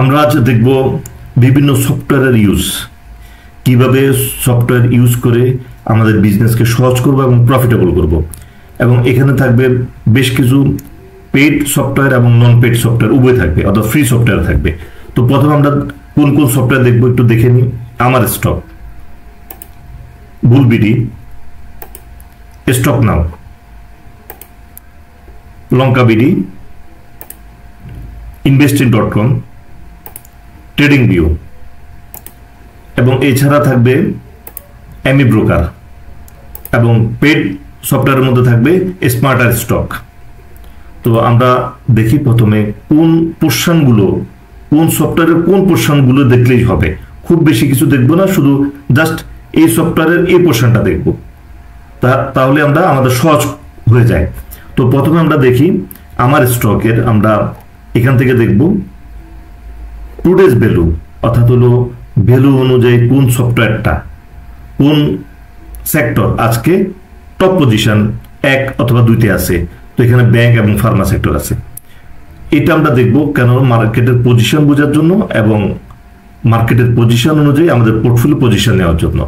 আমরা আজ দেখব বিভিন্ন সফটওয়্যারের ইউজ, কিভাবে সফটওয়্যার ইউজ করে আমাদের বিজনেসকে সহজ করব এবং প্রফিটেবল করব। এবং এখানে থাকবে বেশ কিছু পেইড সফটওয়্যার এবং নন পেইড সফটওয়্যার উভয় থাকবে, অর্থাৎ ফ্রি সফটওয়্যার থাকবে। তো প্রথমে আমরা কোন কোন সফটওয়্যার দেখবো একটু দেখে নিই। আমার স্টক, বুলবিডি, স্টক নাও, লঙ্কাবিডি, investing.com, ট্রেডিং ভিউ এবং এছাড়া থাকবে এমি ব্রোকার এবং পেড সফটওয়্যারের মধ্যে থাকবে স্মার্টার স্টক। তো আমরা দেখি প্রথমে কোন পোর্শনগুলো, কোন সফটওয়্যারের কোন পোর্শনগুলো দেখলেই হবে। খুব বেশি কিছু দেখবো না, শুধু জাস্ট এই সফটওয়্যারের এই পোর্শনটা দেখবো, তাহলে আমরা আমাদের সহজ হয়ে যায়। তো প্রথমে আমরা দেখি আমার স্টকের, আমরা এখান থেকে দেখব টুডেজ ভ্যালু, অর্থাৎ হলো ভ্যালু অনুযায়ী কোন সফটওয়্যারটা, কোন সেক্টর আজকে টপ পজিশন 1 অথবা 2তে আছে। তো এখানে ব্যাংক এবং ফার্মা সেক্টর আছে। এটা আমরা দেখব কেন, মার্কেটের পজিশন বোঝার জন্য এবং মার্কেটের পজিশন অনুযায়ী আমাদের পোর্টফোলিও পজিশন নেওয়ার জন্য।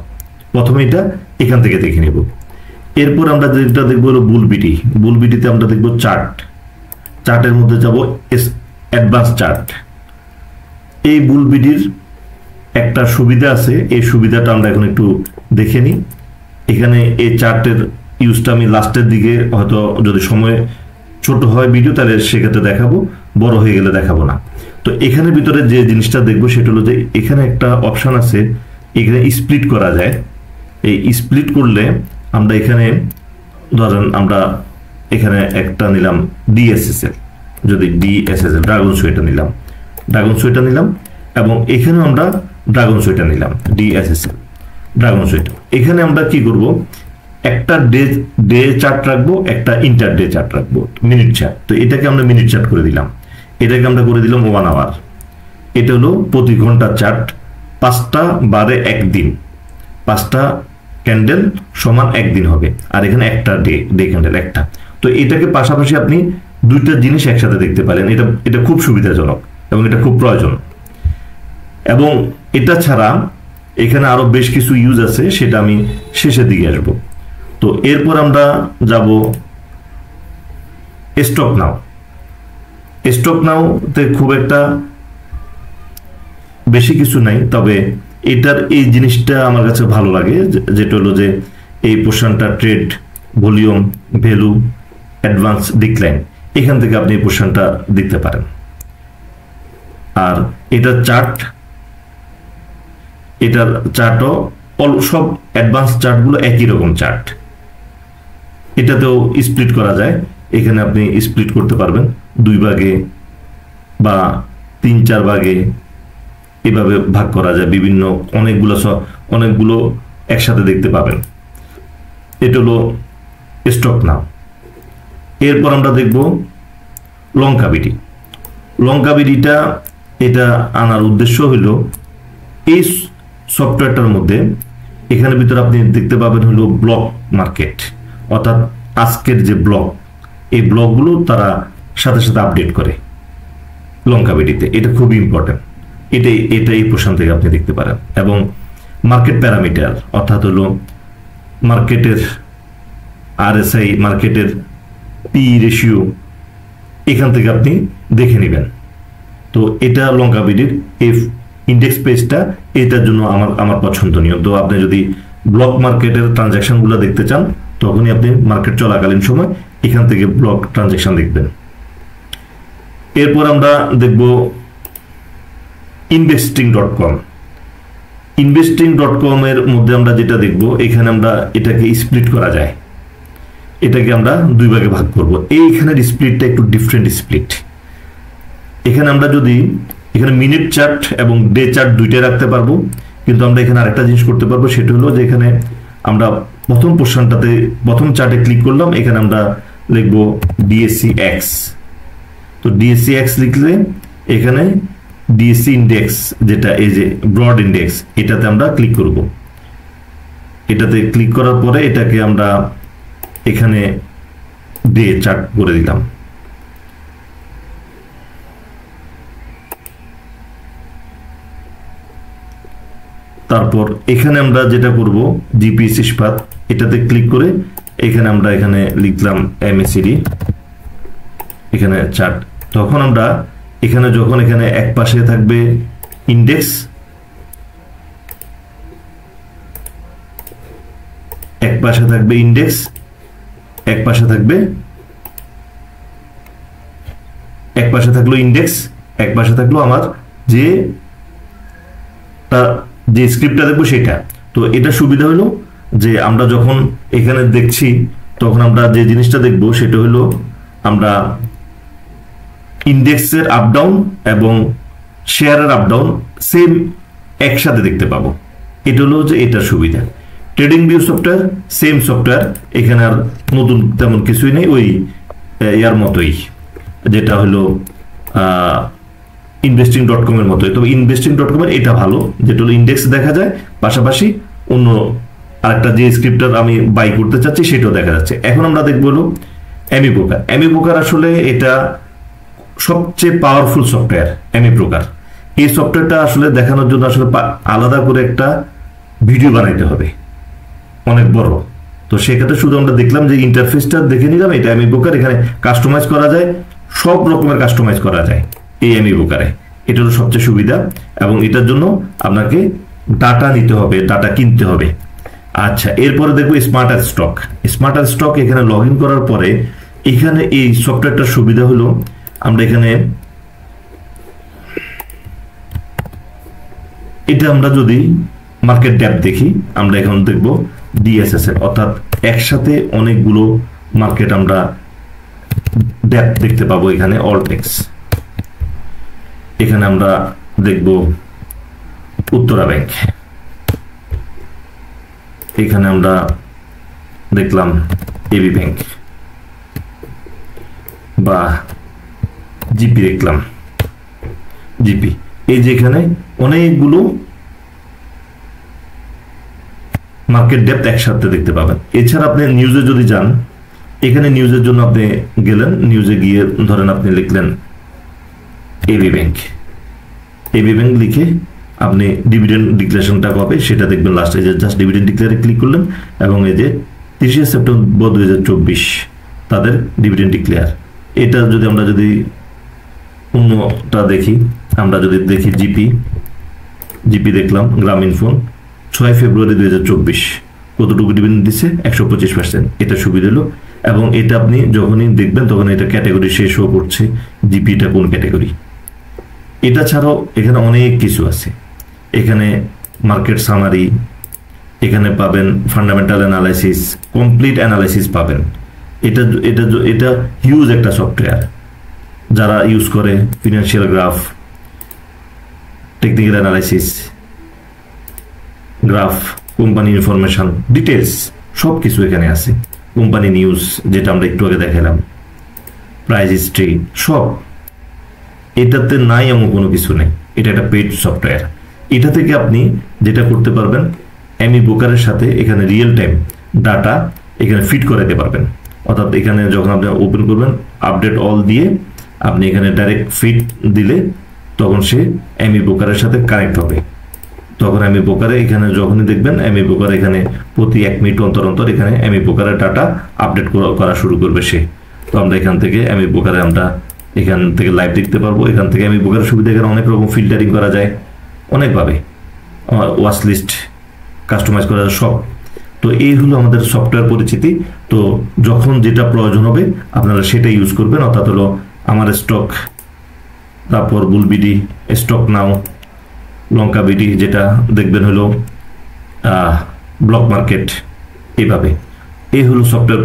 প্রথমে এটা এখান থেকে দেখে নেব। এরপর আমরা যেটা দেখবো হলো বুলবিডি। বুলবিডিতে আমরা দেখব চার্ট, চার্টের মধ্যে যাব অ্যাডভান্স চার্ট। এই বুলবিডির একটা সুবিধা আছে, এই সুবিধাটা আমরা এখন একটু দেখে নিই। এখানে এই চার্টের ইউজটা আমি লাস্টের দিকে, হয়তো যদি সময় ছোট হয় ভিডিও তাহলে সেক্ষেত্রে দেখাবো, বড় হয়ে গেলে দেখাবো না। তো এখানে ভিতরে যে জিনিসটা দেখবো সেটা হলো যে এখানে একটা অপশন আছে, এখানে স্প্লিট করা যায়। এই স্প্লিট করলে আমরা এখানে ধরেন আমরা এখানে একটা নিলাম ডিএসএসএল, যদি ডিএসএসএল ড্রাগন সুইটা নিলাম, ড্রাগন সুইটা নিলাম এবং এখানে আমরা ড্রাগন সুইটা নিলাম, ডিএসএসএল ড্রাগন সুইটা। এখানে আমরা কি করব, একটা ডে চার্ট রাখবো, একটা ইন্টার ডে চার্ট রাখবো, মিনিট চার্ট। তো এটাকে আমরা মিনিট চার্ট করে দিলাম, এটাকে আমরা করে দিলাম 1 আওয়ার। এটা হলো প্রতি ঘন্টার চার্ট, 5টা বারে 1 দিন, 5টা ক্যান্ডেল সমান 1 দিন হবে। আর এখানে একটা ডে ক্যান্ডেল একটা। তো এটাকে পাশাপাশি আপনি দুইটা জিনিস একসাথে দেখতে পারেন। এটা খুব সুবিধাজনক এবং এটা খুব প্রয়োজন। এবং এটা ছাড়া এখানে আরো বেশ কিছু ইউজ আছে, সেটা আমি শেষের দিকে আসব। তো এরপর আমরা যাব স্টক নাও। স্টক নাওতে খুব একটা বেশি কিছু নাই, তবে এটার এই জিনিসটা আমার কাছে ভালো লাগে, যেটা হলো যে এই পোর্শনটা trade, volume, value, advance, decline, এখান থেকে আপনি এই পোর্শনটা দেখতে পারেন। আর এটা চার্ট, এটার চার্টও সব অ্যাডভান্স চার্টগুলো একই রকম চার্ট। এটাতেও স্প্লিট করা যায়, এখানে আপনি স্প্লিট করতে পারবেন 2 ভাগে বা 3-4 ভাগে, এভাবে ভাগ করা যায়। বিভিন্ন অনেকগুলো একসাথে দেখতে পাবেন। এটা হলো স্টক নাও। এরপর আমরা দেখব লঙ্কাবিডি। লঙ্কাবিডিটা এটা আনার উদ্দেশ্য হলো এই সফটওয়্যারটার মধ্যে এখানে ভিতরে আপনি দেখতে পাবেন হলো ব্লক মার্কেট, অর্থাৎ আজকের যে ব্লক, এই ব্লকগুলো তারা সাথে সাথে আপডেট করে লঙ্কাবিডিতে। এটা খুবই ইম্পর্টেন্ট। এটা এই পোর্শন থেকে আপনি দেখতে পারেন। এবং মার্কেট প্যারামিটার, অর্থাৎ হলো মার্কেটের আরএসআই, মার্কেটের পি রেশিও, এখান থেকে আপনি দেখে নেবেন। তো এটা লঙ্কাবিডির এই ইন্ডেক্স পেজটা, এটার জন্য আমার পছন্দনীয়। তো আপনি যদি ব্লক মার্কেটের ট্রানজ্যাকশনগুলো দেখতে চান, তখনই আপনি মার্কেট চলাকালীন সময় এখান থেকে ব্লক ট্রানজ্যাকশন দেখবেন। এরপর আমরা দেখব investing.com। investing.com এর মধ্যে আমরা যেটা দেখব, এখানে আমরা এটাকে স্প্লিট করা যায়, এটাকে আমরা 2 ভাগে ভাগ করব। এইখানের স্প্লিটটা একটু ডিফারেন্ট স্প্লিট। এখানে আমরা যদি এখানে মিনিট চার্ট এবং ডে চার্ট দুইটাই রাখতে পারবো, কিন্তু আমরা এখানে আরেকটা জিনিস করতে পারবো, সেটা হলো যে এখানে আমরা প্রথম পোর্শনটাতে, প্রথম চার্টে ক্লিক করলাম, এখানে আমরা লিখব ডিএসসি এক্স। তো ডিএসসি এক্স লিখলে এখানে ডিএসসি ইন্ডেক্স, যেটা এই যে ব্রড ইন্ডেক্স, এটাতে আমরা ক্লিক করব। এটাতে ক্লিক করার পরে এটাকে আমরা এখানে ডে চার্ট করে দিলাম। তারপর এখানে আমরা যেটা করব জিপিএস ইস্পাত, এটাতে ক্লিক করে এখানে আমরা এখানে লিখলাম এমএসিডি, এখানে চার্ট। তখন আমরা এখানে যখন এখানে এক পাশে থাকবে ইন্ডেক্স, এক পাশে থাকবে ইন্ডেক্স, এক পাশে থাকবে এক পাশে থাকলো ইন্ডেক্স, এক পাশে থাকলো আমার যে স্ক্রিপ্টটা দেখবো সেটা। তো এটা সুবিধা হলো যে আমরা যখন এখানে দেখছি তখন আমরা যে জিনিসটা দেখবো সেটা হলো আমরা ইন্ডেক্সের আপ ডাউন এবং শেয়ারের আপ ডাউন সেম একসাথে দেখতে পাবো। এটা হলো যে এটার সুবিধা। Trading view software same software, এখানে আর নতুন তেমন কিছুই নেই, ওই ইয়ার মতোই, যেটা হলো investing.com এর মতোই। তবে investing.com এর এটা ভালো, যেটা হলো ইন্ডেক্স দেখা যায়, পাশাপাশি অন্য আরেকটা যে স্ক্রিপ্টার আমি বাই করতে চাচ্ছি সেটাও দেখা যাচ্ছে। এখন আমরা দেখবো হলো এমি ব্রোকার। এমি ব্রোকার আসলে এটা সবচেয়ে পাওয়ারফুল সফটওয়্যার। এমি ব্রোকার এই সফটওয়্যারটা আসলে দেখানোর জন্য আসলে আলাদা করে একটা ভিডিও বানাইতে হবে অনেক বড়। তো সেক্ষেত্রে শুধু আমরা দেখলাম যে ইন্টারফেসটা দেখে নিলাম, এটা এমি ব্রোকার, এখানে কাস্টমাইজ করা যায়, সব রকমের কাস্টমাইজ করা যায় এই এমি ব্রোকারে। এটা হলো সবচেয়ে সুবিধা, এবং এটার জন্য আপনাকে ডাটা নিতে হবে, ডাটা কিনতে হবে। আচ্ছা, এরপরে দেখবো স্মার্ট স্টক। স্মার্ট স্টক এখানে লগ ইন করার পরে এখানে এই সফটওয়্যারটার সুবিধা হলো আমরা এখানে এটা আমরা যদি মার্কেট ডেপথ দেখি, আমরা এখন দেখব ডিএসএস এর, অর্থাৎ একসাথে অনেকগুলো মার্কেট আমরা ডেপথ দেখতে পাবো। এখানে অলটেক্স, এখানে আমরা দেখব উত্তরা ব্যাংক, এখানে আমরা দেখলাম এবি ব্যাংক বা জিপি দেখলাম, জিপি। এই যে এখানে অনেকগুলো মার্কেট ডেপথ একসাথে দেখতে পাবেন। এছাড়া আপনি নিউজে যদি যান, এখানে নিউজের জন্য আপনি গেলেন, নিউজে গিয়ে ধরেন আপনি লিখলেন এবি ব্যাংক, এবি ব্যাংক লিখে আপনি ডিভিডেন্ড ডিক্লারেশনটা কবে সেটা দেখবেন লাস্টে, যে জাস্ট ডিভিডেন্ড ডিক্লেয়ারে ক্লিক করলেন এবং এই যে 30 সেপ্টেম্বর 2024 তাদের ডিভিডেন্ড ডিক্লেয়ার। এটা যদি আমরা যদি অন্যটা দেখি, আমরা যদি দেখি জিপি, জিপি দেখলাম গ্রামীণ ফোন 6 ফেব্রুয়ারি 2024 কতটুকু ডিভিডেন্ড দিচ্ছে, 125%। এটা সুবিধা হলো, এবং এটা আপনি যখনই দেখবেন তখন এটা ক্যাটাগরি শেষ শো করছে, জিপিটা কোন ক্যাটাগরি। এটা ছাড়াও এখানে অনেক কিছু আছে, এখানে মার্কেট সামারি, এখানে পাবেন ফান্ডামেন্টাল অ্যানালাইসিস, কমপ্লিট অ্যানালাইসিস পাবেন। এটা এটা এটা হিউজ একটা সফটওয়্যার, যারা ইউজ করে financial graph, technical analysis, graph, company information, details সব কিছু এখানে আছে। কোম্পানি নিউজ যেটা আমরা একটু আগে দেখালাম, প্রাইস হিস্ট্রি, সব এটাতে নাই এমন কোনো কিছু নেই। এটা একটা পেইড সফটওয়্যার। এটা থেকে আপনি যেটা করতে পারবেন, এমি ব্রোকারের সাথে এখানে রিয়েল টাইম ডাটা এখানে ফিট করাতে পারবেন। অর্থাৎ এখানে যখন আপনি ওপেন করবেন, আপডেট অল দিয়ে আপনি এখানে ডাইরেক্ট ফিট দিলে তখন সে এমি ব্রোকারের সাথে কানেক্ট হবে। তখন এমি ব্রোকারে এখানে যখনই দেখবেন এমি ব্রোকার এখানে প্রতি 1 মিনিট অন্তর অন্তর এখানে এমি ব্রোকারের ডাটা আপডেট করা শুরু করবে সে। তো আমরা এখান থেকে এমি ব্রোকারে আমরা এখান থেকে লাইভ দেখতে পারবো। এখান থেকে এমি ব্রোকারের সুবিধা, এখানে অনেক রকম ফিল্টারিং করা যায় অনেকভাবে, ওয়াচ লিস্ট কাস্টমাইজ করা যায় সব। তো এই হলো আমাদের সফটওয়্যার পরিচিতি। তো যখন যেটা প্রয়োজন হবে আপনারা সেটা ইউজ করবেন। অর্থাৎ হলো আমার স্টক, তারপর বুলবিডি, স্টক নাও, লঙ্কা বিডি, যেটা দেখবেন হলো ব্লক মার্কেট, এইভাবে। এই হলো সফটওয়্যার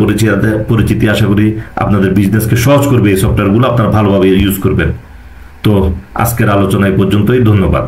পরিচিতি। আশা করি আপনাদের বিজনেসকে সহজ করবে এই সফটওয়্যারগুলো, আপনারা ভালোভাবে ইউজ করবেন। তো আজকের আলোচনা এই পর্যন্তই, ধন্যবাদ।